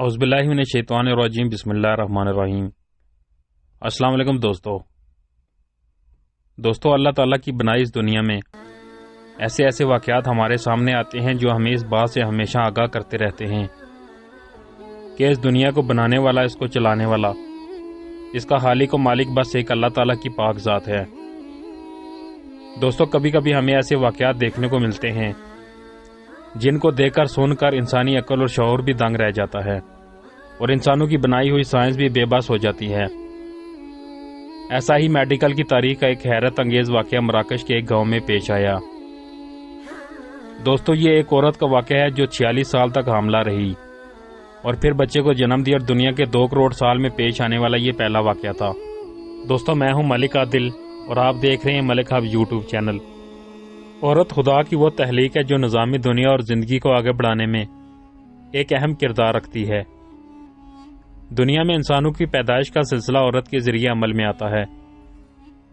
اعوذ باللہ من الشیطان الرجیم بسم اللہ الرحمن الرحیم۔ السلام علیکم دوستو اللہ تعالیٰ کی بنائی اس دنیا میں ایسے واقعات ہمارے سامنے آتے ہیں جو ہمیں اس بات سے ہمیشہ آگاہ کرتے رہتے ہیں کہ اس دنیا کو بنانے والا، اس کو چلانے والا، اس کا خالق و مالک بس ایک اللہ تعالیٰ کی پاک ذات ہے۔ دوستو کبھی کبھی ہمیں ایسے واقعات دیکھنے کو ملتے ہیں جن کو دیکھ کر سن کر انسانی عقل اور شعور بھی دنگ رہ جاتا ہے اور انسانوں کی بنائی ہوئی سائنس بھی بے بس ہو جاتی ہے۔ ایسا ہی میڈیکل کی تاریخ کا ایک حیرت انگیز واقعہ مراکش کے ایک گاؤں میں پیش آیا۔ دوستو یہ ایک عورت کا واقعہ ہے جو 46 سال تک حاملہ رہی اور پھر بچے کو جنم دیا، اور دنیا کے 2 کروڑ سال میں پیش آنے والا یہ پہلا واقعہ تھا۔ دوستو میں ہوں ملک عادل اور آپ دیکھ رہے ہیں ملک ہب یوٹیوب چینل۔ عورت خدا کی وہ تخلیق ہے جو نظامی دنیا اور زندگی کو آگے بڑھانے میں ایک اہم کردار رکھتی ہے۔ دنیا میں انسانوں کی پیدائش کا سلسلہ عورت کے ذریعے عمل میں آتا ہے۔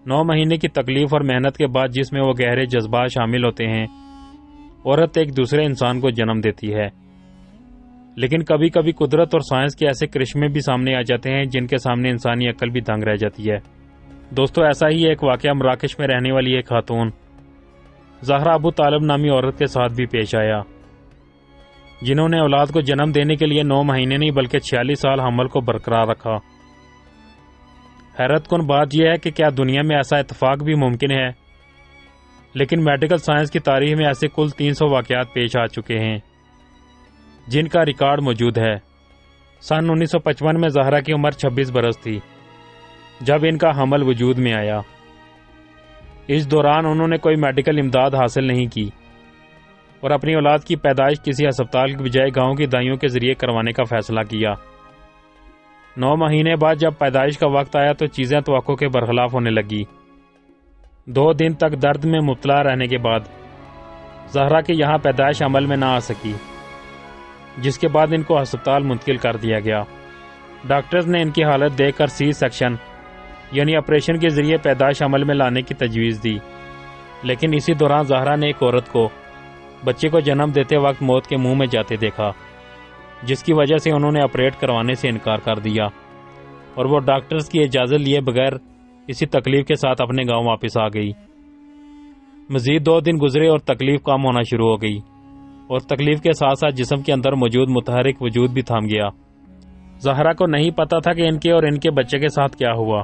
9 مہینے کی تکلیف اور محنت کے بعد جس میں وہ گہرے جذبات شامل ہوتے ہیں، عورت ایک دوسرے انسان کو جنم دیتی ہے۔ لیکن کبھی کبھی قدرت اور سائنس کے ایسے کرشمے بھی سامنے آ جاتے ہیں جن کے سامنے انسانی عقل بھی دنگ رہ جاتی ہے۔ دوستو ایسا ہی ایک واقعہ مراکش میں رہنے والی ایک خاتون زہرا ابو طالب نامی عورت کے ساتھ بھی پیش آیا، جنہوں نے اولاد کو جنم دینے کے لیے 9 مہینے نہیں بلکہ 46 سال حمل کو برقرار رکھا۔ حیرت کن بات یہ ہے کہ کیا دنیا میں ایسا اتفاق بھی ممکن ہے؟ لیکن میڈیکل سائنس کی تاریخ میں ایسے کل 300 واقعات پیش آ چکے ہیں جن کا ریکارڈ موجود ہے۔ سن 1955 میں زہرا کی عمر 26 برس تھی جب ان کا حمل وجود میں آیا۔ اس دوران انہوں نے کوئی میڈیکل امداد حاصل نہیں کی اور اپنی اولاد کی پیدائش کسی ہسپتال کے بجائے گاؤں کی دائیوں کے ذریعے کروانے کا فیصلہ کیا۔ 9 مہینے بعد جب پیدائش کا وقت آیا تو چیزیں توقع کے برخلاف ہونے لگی۔ 2 دن تک درد میں مبتلا رہنے کے بعد زہرا کے یہاں پیدائش عمل میں نہ آ سکی، جس کے بعد ان کو ہسپتال منتقل کر دیا گیا۔ ڈاکٹرز نے ان کی حالت دیکھ کر سی سیکشن یعنی آپریشن کے ذریعے پیدائش عمل میں لانے کی تجویز دی، لیکن اسی دوران زہرا نے ایک عورت کو بچے کو جنم دیتے وقت موت کے منہ میں جاتے دیکھا، جس کی وجہ سے انہوں نے آپریٹ کروانے سے انکار کر دیا اور وہ ڈاکٹرز کی اجازت لیے بغیر اسی تکلیف کے ساتھ اپنے گاؤں واپس آ گئی۔ مزید 2 دن گزرے اور تکلیف کم ہونا شروع ہو گئی اور تکلیف کے ساتھ ساتھ جسم کے اندر موجود متحرک وجود بھی تھم گیا۔ زہرا کو نہیں پتا تھا کہ ان کے اور ان کے بچے کے ساتھ کیا ہوا۔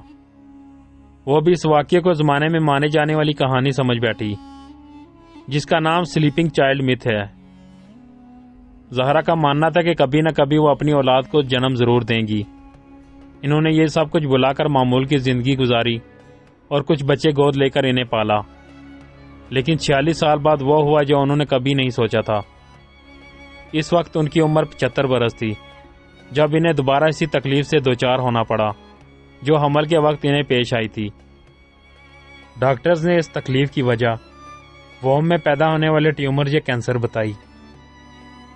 وہ بھی اس واقعے کو زمانے میں مانے جانے والی کہانی سمجھ بیٹھی جس کا نام سلیپنگ چائلڈ میتھ ہے۔ زہرا کا ماننا تھا کہ کبھی نہ کبھی وہ اپنی اولاد کو جنم ضرور دیں گی۔ انہوں نے یہ سب کچھ بلا کر معمول کی زندگی گزاری اور کچھ بچے گود لے کر انہیں پالا، لیکن 46 سال بعد وہ ہوا جو انہوں نے کبھی نہیں سوچا تھا۔ اس وقت ان کی عمر 75 برس تھی جب انہیں دوبارہ اسی تکلیف سے دوچار ہونا پڑا جو حمل کے وقت انہیں پیش آئی تھی۔ ڈاکٹرز نے اس تکلیف کی وجہ ووم میں پیدا ہونے والے ٹیومر یا کینسر بتائی۔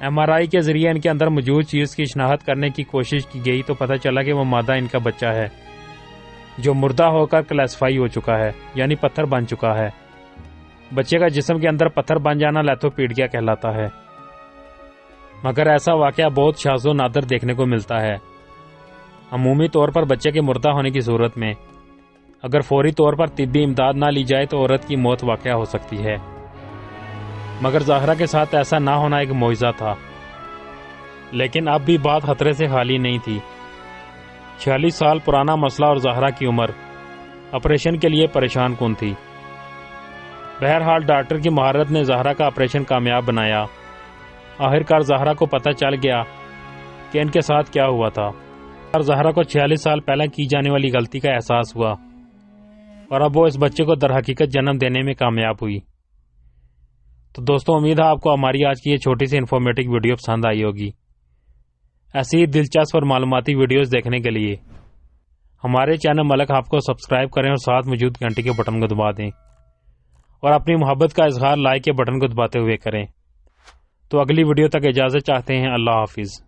MRI کے ذریعے ان کے اندر موجود چیز کی شناخت کرنے کی کوشش کی گئی تو پتہ چلا کہ وہ مادہ ان کا بچہ ہے جو مردہ ہو کر کلیسیفائی ہو چکا ہے، یعنی پتھر بن چکا ہے۔ بچے کا جسم کے اندر پتھر بن جانا لیتھوپیڈیا کہلاتا ہے، مگر ایسا واقعہ بہت شاذ و نادر دیکھنے کو ملتا ہے۔ عمومی طور پر بچے کے مردہ ہونے کی صورت میں اگر فوری طور پر طبی امداد نہ لی جائے تو عورت کی موت واقع ہو سکتی ہے، مگر زہرا کے ساتھ ایسا نہ ہونا ایک معجزہ تھا۔ لیکن اب بھی بات خطرے سے خالی نہیں تھی۔ 46 سال پرانا مسئلہ اور زہرا کی عمر آپریشن کے لیے پریشان کن تھی۔ بہرحال ڈاکٹر کی مہارت نے زہرا کا آپریشن کامیاب بنایا۔ آخرکار زہرا کو پتہ چل گیا کہ ان کے ساتھ کیا ہوا تھا اور زہرا کو 46 سال پہلے کی جانے والی غلطی کا احساس ہوا اور اب وہ اس بچے کو در حقیقت جنم دینے میں کامیاب ہوئی۔ تو دوستوں امید ہے آپ کو ہماری آج کی یہ چھوٹی سی انفارمیٹو ویڈیو پسند آئی ہوگی۔ ایسی ہی دلچسپ اور معلوماتی ویڈیوز دیکھنے کے لیے ہمارے چینل ملک ہب کو سبسکرائب کریں اور ساتھ موجود گھنٹی کے بٹن کو دبا دیں اور اپنی محبت کا اظہار لائک کے بٹن کو دباتے ہوئے کریں۔ تو اگلی ویڈیو تک اجازت چاہتے ہیں۔ اللہ حافظ۔